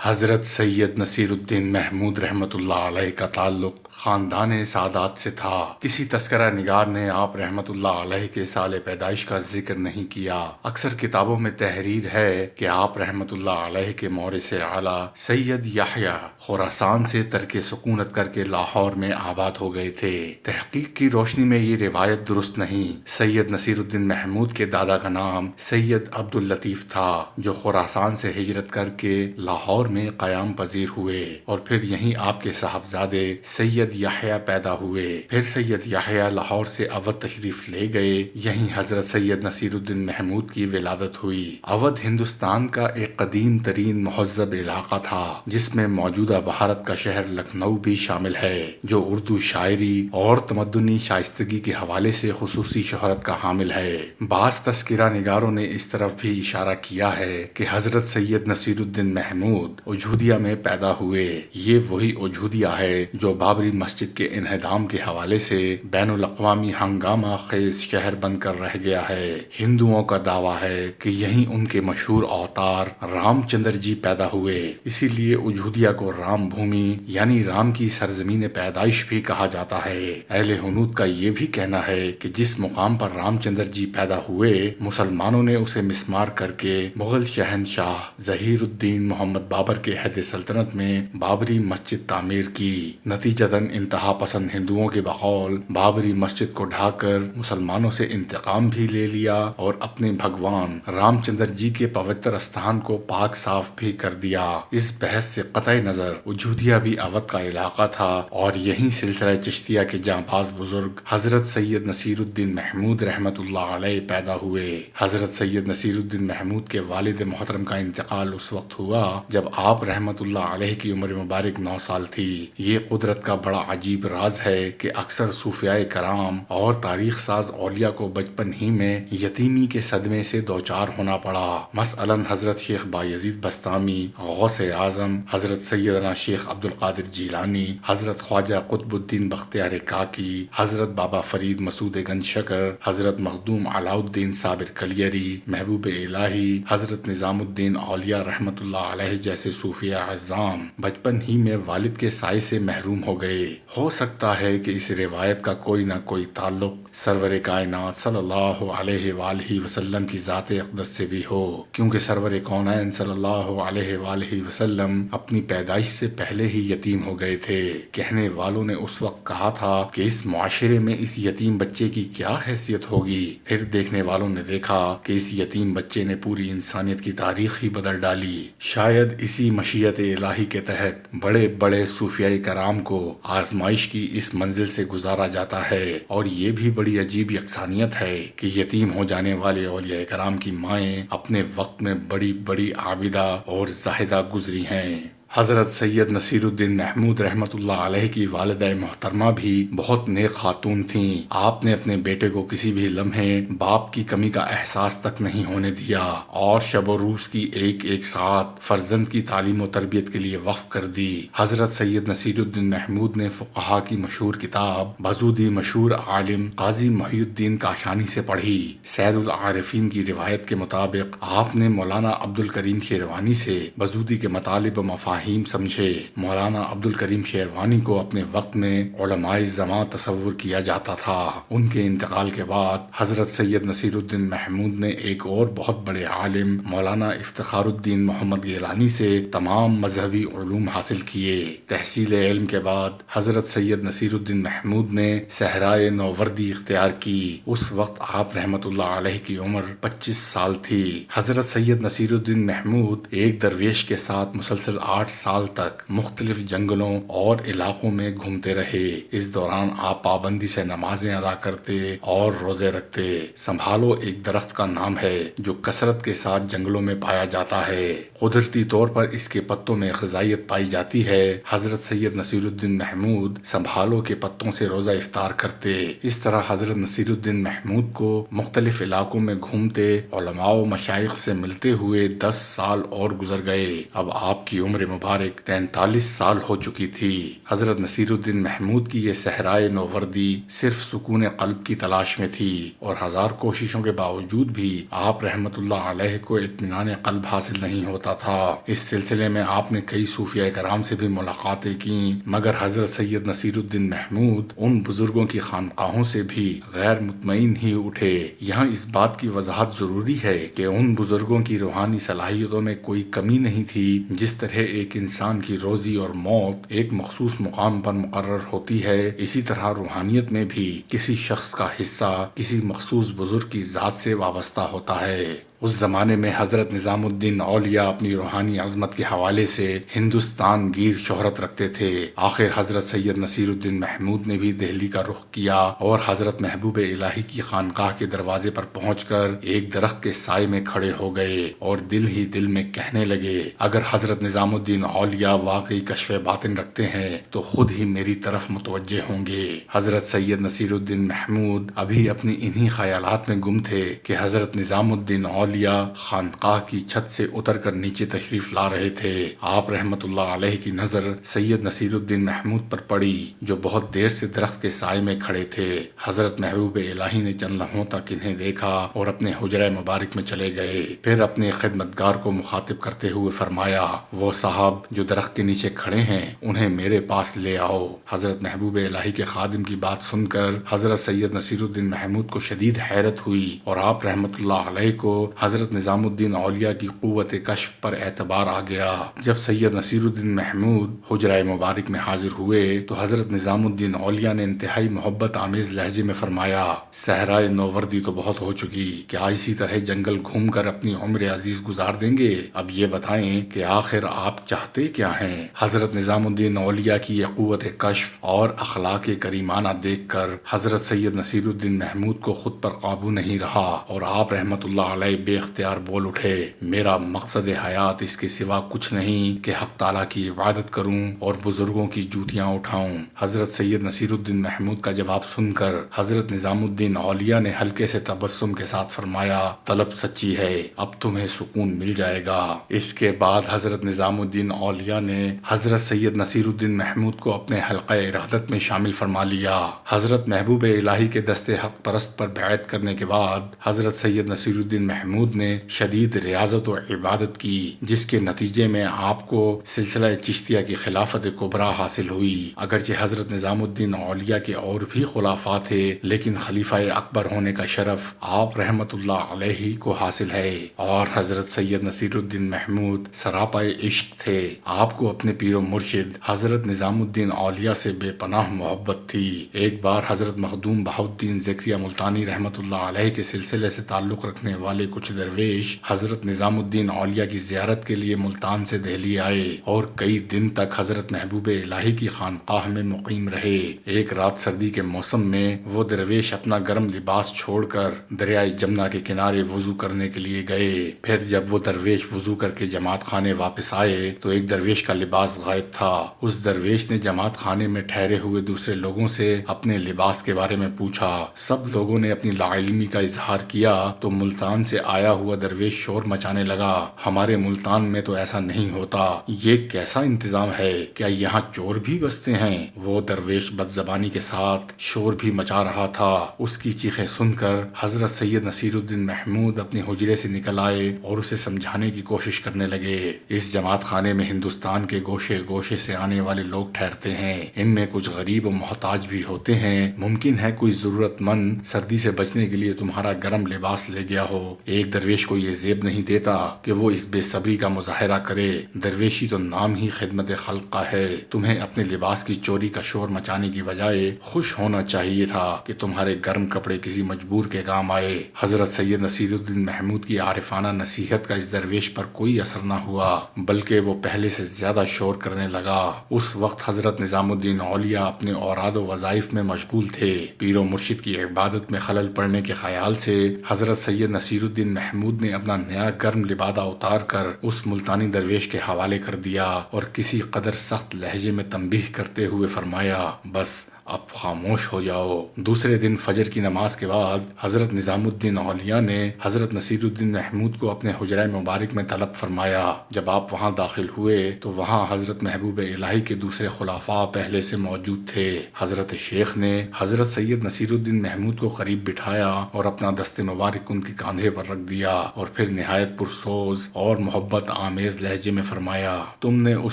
حضرت سید نصیر الدین محمود رحمۃ اللہ علیہ کا تعلق خاندان سعادات سے تھا۔ کسی تذکرہ نگار نے آپ رحمۃ اللہ علیہ کے سال پیدائش کا ذکر نہیں کیا۔ اکثر کتابوں میں تحریر ہے کہ آپ رحمۃ اللہ علیہ کے مورث اعلیٰ سید یحییٰ خراسان سے ترک سکونت کر کے لاہور میں آباد ہو گئے تھے۔ تحقیق کی روشنی میں یہ روایت درست نہیں۔ سید نصیر الدین محمود کے دادا کا نام سید عبد اللطیف تھا، جو خراسان سے ہجرت کر کے لاہور میں قیام پذیر ہوئے، اور پھر یہیں آپ کے صاحبزادے سید یحییٰ پیدا ہوئے۔ پھر سید یحییٰ لاہور سے اودھ تشریف لے گئے، یہیں حضرت سید نصیر الدین محمود کی ولادت ہوئی۔ اودھ ہندوستان کا ایک قدیم ترین مہذب علاقہ تھا، جس میں موجودہ بھارت کا شہر لکھنؤ بھی شامل ہے، جو اردو شاعری اور تمدنی شائستگی کے حوالے سے خصوصی شہرت کا حامل ہے۔ بعض تذکرہ نگاروں نے اس طرف بھی اشارہ کیا ہے کہ حضرت سید نصیر الدین محمود اجودیہ میں پیدا ہوئے۔ یہ وہی اجودیہ ہے جو بابری مسجد کے انہدام کے حوالے سے بین الاقوامی ہنگامہ خیز شہر بن کر رہ گیا ہے۔ ہندوؤں کا دعویٰ ہے کہ یہیں ان کے مشہور اوتار رام چندر جی پیدا ہوئے، اسی لیے اجودیہ کو رام بھومی یعنی رام کی سرزمین پیدائش بھی کہا جاتا ہے۔ اہل ہنود کا یہ بھی کہنا ہے کہ جس مقام پر رام چندر جی پیدا ہوئے، مسلمانوں نے اسے مسمار کر کے مغل شہنشاہ ظہیر الدین محمد بابر کے عہد سلطنت میں بابری مسجد تعمیر کی۔ نتیجتاً انتہا پسند ہندوؤں کے بقول بابری مسجد کو ڈھا کر مسلمانوں سے انتقام بھی لے لیا، اور اپنے بھگوان رام چندر جی کے پوتر استھان کو پاک صاف بھی کر دیا۔ اس بحث سے قطع نظر اجودیہ بھی اودھ کا علاقہ تھا، اور یہیں سلسلہ چشتیہ کے جانباز بزرگ حضرت سید نصیر الدین محمود رحمۃ اللہ علیہ پیدا ہوئے۔ حضرت سید نصیر الدین محمود کے والد محترم کا انتقال اس وقت ہوا جب آپ رحمۃ اللہ علیہ کی عمر مبارک 9 سال تھی۔ یہ قدرت کا بڑا عجیب راز ہے کہ اکثر صوفیاء کرام اور تاریخ ساز اولیاء کو بچپن ہی میں یتیمی کے صدمے سے دوچار ہونا پڑا۔ مثلاً حضرت شیخ بایزید بستامی، غوث اعظم حضرت سیدنا شیخ عبد القادر جیلانی، حضرت خواجہ قطب الدین بختیار کاکی، حضرت بابا فرید مسعود گنج شکر، حضرت مخدوم علاء الدین صابر کلیری، محبوب الہی حضرت نظام الدین اولیاء رحمۃ اللہ علیہ جیسے صوفیاء اعظام بچپن ہی میں والد کے سائے سے محروم ہو گئے۔ ہو سکتا ہے کہ اس روایت کا کوئی نہ کوئی تعلق سرور کائنات صلی اللہ علیہ وآلہ وسلم کی ذات اقدس سے بھی ہو، کیونکہ سرور کونین صلی اللہ علیہ وآلہ وسلم اپنی پیدائش سے پہلے ہی یتیم ہو گئے تھے۔ کہنے والوں نے اس وقت کہا تھا کہ اس معاشرے میں اس یتیم بچے کی کیا حیثیت ہوگی، پھر دیکھنے والوں نے دیکھا کہ اس یتیم بچے نے پوری انسانیت کی تاریخ ہی بدل ڈالی۔ شاید اسی مشیت الہی کے تحت بڑے بڑے صوفیاء کرام کو آزمائش کی اس منزل سے گزارا جاتا ہے، اور یہ بھی بڑی عجیب یکسانیت ہے کہ یتیم ہو جانے والے اولیاء کرام کی مائیں اپنے وقت میں بڑی بڑی عابدہ اور زاہدہ گزری ہیں۔ حضرت سید نصیر الدین محمود رحمۃ اللہ علیہ کی والدہ محترمہ بھی بہت نیک خاتون تھیں۔ آپ نے اپنے بیٹے کو کسی بھی لمحے باپ کی کمی کا احساس تک نہیں ہونے دیا، اور شب و روز کی ایک ایک ساعت فرزند کی تعلیم و تربیت کے لیے وقف کر دی۔ حضرت سید نصیر الدین محمود نے فقہا کی مشہور کتاب بزودی مشہور عالم قاضی محی الدین کاشانی سے پڑھی۔ سید العارفین کی روایت کے مطابق آپ نے مولانا عبد الکریم شیروانی سے بزودی کے مطالب و مفاہیم سمجھے۔ مولانا عبد الکریم شیروانی کو اپنے وقت میں علماء زمان تصور کیا جاتا تھا۔ ان کے انتقال کے بعد حضرت سید نصیر الدین محمود نے ایک اور بہت بڑے عالم مولانا افتخار الدین محمد گیلانی سے تمام مذہبی علوم حاصل کیے۔ تحصیل علم کے بعد حضرت سید نصیر الدین محمود نے صحرائے نووردی اختیار کی۔ اس وقت آپ رحمۃ اللہ علیہ کی عمر 25 سال تھی۔ حضرت سید نصیر الدین محمود ایک درویش کے ساتھ مسلسل 8 سال تک مختلف جنگلوں اور علاقوں میں گھومتے رہے۔ اس دوران آپ پابندی سے نمازیں ادا کرتے اور روزے رکھتے۔ سنبھالو ایک درخت کا نام ہے جو کثرت کے ساتھ جنگلوں میں پایا جاتا ہے۔ قدرتی طور پر اس کے پتوں میں غذائیت پائی جاتی ہے۔ حضرت سید نصیر الدین محمود سنبھالو کے پتوں سے روزہ افطار کرتے۔ اس طرح حضرت نصیر الدین محمود کو مختلف علاقوں میں گھومتے علماء و مشائخ سے ملتے ہوئے 10 سال اور گزر گئے۔ اب آپ کی عمر مبارک 43 سال ہو چکی تھی۔ حضرت نصیر الدین محمود کی یہ صحرائے نووردی صرف سکون قلب کی تلاش میں تھی، اور ہزار کوششوں کے باوجود بھی آپ رحمت اللہ علیہ کو اطمینان قلب حاصل نہیں ہوتا تھا۔ اس سلسلے میں آپ نے کئی صوفیاء کرام سے بھی ملاقاتیں کیں، مگر حضرت سید نصیر الدین محمود ان بزرگوں کی خانقاہوں سے بھی غیر مطمئن ہی اٹھے۔ یہاں اس بات کی وضاحت ضروری ہے کہ ان بزرگوں کی روحانی صلاحیتوں میں کوئی کمی نہیں تھی۔ جس طرح ایک انسان کی روزی اور موت ایک مخصوص مقام پر مقرر ہوتی ہے، اسی طرح روحانیت میں بھی کسی شخص کا حصہ کسی مخصوص بزرگ کی ذات سے وابستہ ہوتا ہے۔ اس زمانے میں حضرت نظام الدین اولیاء اپنی روحانی عظمت کے حوالے سے ہندوستان گیر شہرت رکھتے تھے۔ آخر حضرت سید نصیر الدین محمود نے بھی دہلی کا رخ کیا اور حضرت محبوب الہی کی خانقاہ کے دروازے پر پہنچ کر ایک درخت کے سائے میں کھڑے ہو گئے اور دل ہی دل میں کہنے لگے، اگر حضرت نظام الدین اولیاء واقعی کشف باطن رکھتے ہیں تو خود ہی میری طرف متوجہ ہوں گے۔ حضرت سید نصیر الدین محمود ابھی اپنی انہی خیالات میں گم تھے کہ حضرت نظام الدین اولیاء خانقاہ کی چھت سے اتر کر نیچے تشریف لا رہے تھے۔ آپ رحمت اللہ علیہ کی نظر سید نصیر الدین محمود پر پڑی، جو بہت دیر سے درخت کے سائے میں کھڑے تھے۔ حضرت محبوب الہی نے چند لمحوں تک انہیں دیکھا اور اپنے حجرہ مبارک میں چلے گئے۔ پھر اپنے خدمتگار کو مخاطب کرتے ہوئے فرمایا، وہ صاحب جو درخت کے نیچے کھڑے ہیں انہیں میرے پاس لے آؤ۔ حضرت محبوب الہی کے خادم کی بات سن کر حضرت سید نصیر الدین محمود کو شدید حیرت ہوئی، اور آپ رحمت اللہ علیہ کو حضرت نظام الدین اولیاء کی قوت کشف پر اعتبار آ گیا۔ جب سید نصیر الدین محمود حجرہ مبارک میں حاضر ہوئے تو حضرت نظام الدین اولیاء نے انتہائی محبت آمیز لہجے میں فرمایا، صحرائے نووردی تو بہت ہو چکی، کیا اسی طرح جنگل گھوم کر اپنی عمر عزیز گزار دیں گے؟ اب یہ بتائیں کہ آخر آپ چاہتے کیا ہیں؟ حضرت نظام الدین اولیاء کی یہ قوت کشف اور اخلاق کریمانہ دیکھ کر حضرت سید نصیر الدین محمود کو خود پر قابو نہیں رہا، اور آپ رحمت اللہ علیہ بے اختیار بول اٹھے، میرا مقصد حیات اس کے سوا کچھ نہیں کہ حق تعالیٰ کی عبادت کروں اور بزرگوں کی جوتیاں اٹھاؤں۔ حضرت سید نصیر الدین محمود کا جواب سن کر حضرت نظام الدین اولیاء نے ہلکے سے تبسم کے ساتھ فرمایا، طلب سچی ہے، اب تمہیں سکون مل جائے گا۔ اس کے بعد حضرت نظام الدین اولیاء نے حضرت سید نصیر الدین محمود کو اپنے حلقہ ارادت میں شامل فرما لیا۔ حضرت محبوب الہی کے دست حق پرست پر بیعت کرنے کے بعد حضرت سید نصیر الدین محمود نے شدید ریاضت و عبادت کی، جس کے نتیجے میں آپ کو سلسلہ چشتیہ کی خلافت کبریٰ حاصل ہوئی۔ اگرچہ حضرت نظام الدین اولیاء کے اور بھی خلفاء تھے، لیکن خلیفہ اکبر ہونے کا شرف آپ رحمت اللہ علیہ کو حاصل ہے، اور حضرت سید نصیر الدین محمود سراپائے عشق تھے۔ آپ کو اپنے پیر و مرشد حضرت نظام الدین اولیاء سے بے پناہ محبت تھی۔ ایک بار حضرت مخدوم بہاؤالدین زکریا ملتانی رحمت اللہ علیہ کے سلسلے سے تعلق رکھنے والے کچھ درویش حضرت نظام الدین اولیاء کی زیارت کے لیے ملتان سے دہلی آئے اور کئی دن تک حضرت محبوب الہی کی خانقاہ میں مقیم رہے۔ ایک رات سردی کے موسم میں وہ درویش اپنا گرم لباس چھوڑ کر دریائے جمنا کے کنارے وضو کرنے کے لیے گئے۔ پھر جب وہ درویش وضو کر کے جماعت خانے واپس آئے تو ایک درویش کا لباس غائب تھا۔ اس درویش نے جماعت خانے میں ٹھہرے ہوئے دوسرے لوگوں سے اپنے لباس کے بارے میں پوچھا۔ سب لوگوں نے اپنی لاعلمی کا اظہار کیا تو ملتان سے آیا ہوا درویش شور مچانے لگا، ہمارے ملتان میں تو ایسا نہیں ہوتا، یہ کیسا انتظام ہے؟ کیا یہاں چور بھی بستے ہیں؟ وہ درویش بد زبانی کے ساتھ شور بھی مچا رہا تھا۔ اس کی چیخیں سن کر حضرت سید نصیر الدین محمود اپنے حجرے سے نکل آئے اور اسے سمجھانے کی کوشش کرنے لگے۔ اس جماعت خانے میں ہندوستان کے گوشے گوشے سے آنے والے لوگ ٹھہرتے ہیں، ان میں کچھ غریب و محتاج بھی ہوتے ہیں، ممکن ہے کوئی ضرورت مند سردی سے بچنے کے لیے تمہارا گرم لباس لے گیا ہو۔ ایک درویش کو یہ زیب نہیں دیتا کہ وہ اس بے صبری کا مظاہرہ کرے، درویشی تو نام ہی خدمت خلق کا ہے، تمہیں اپنے لباس کی چوری کا شور مچانے کی بجائے خوش ہونا چاہیے تھا کہ تمہارے گرم کپڑے کسی مجبور کے کام آئے۔ حضرت سید نصیر الدین محمود کی عارفانہ نصیحت کا اس درویش پر کوئی اثر نہ ہوا، بلکہ وہ پہلے سے زیادہ شور کرنے لگا۔ اس وقت حضرت نظام الدین اولیاء اپنے اوراد و وظائف میں مشغول تھے۔ پیر و مرشد کی عبادت میں خلل پڑنے کے خیال سے حضرت سید نصیر الدین محمود نے اپنا نیا گرم لبادہ اتار کر اس ملتانی درویش کے حوالے کر دیا اور کسی قدر سخت لہجے میں تنبیہ کرتے ہوئے فرمایا، بس اب خاموش ہو جاؤ۔ دوسرے دن فجر کی نماز کے بعد حضرت نظام الدین اولیاء نے حضرت نصیر الدین محمود کو اپنے حجرہ مبارک میں طلب فرمایا۔ جب آپ وہاں داخل ہوئے تو وہاں حضرت محبوب الہی کے دوسرے خلفاء پہلے سے موجود تھے۔ حضرت شیخ نے حضرت سید نصیر الدین محمود کو قریب بٹھایا اور اپنا دست مبارک ان کے کاندھے پر رکھ دیا اور پھر نہایت پرسوز اور محبت آمیز لہجے میں فرمایا، تم نے اس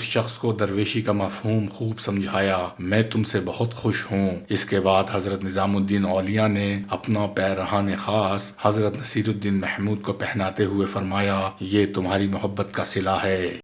شخص کو درویشی کا مفہوم خوب سمجھایا، میں تم سے بہت خوش ہوں۔ اس کے بعد حضرت نظام الدین اولیاء نے اپنا پیرہن خاص حضرت نصیر الدین محمود کو پہناتے ہوئے فرمایا، یہ تمہاری محبت کا صلہ ہے۔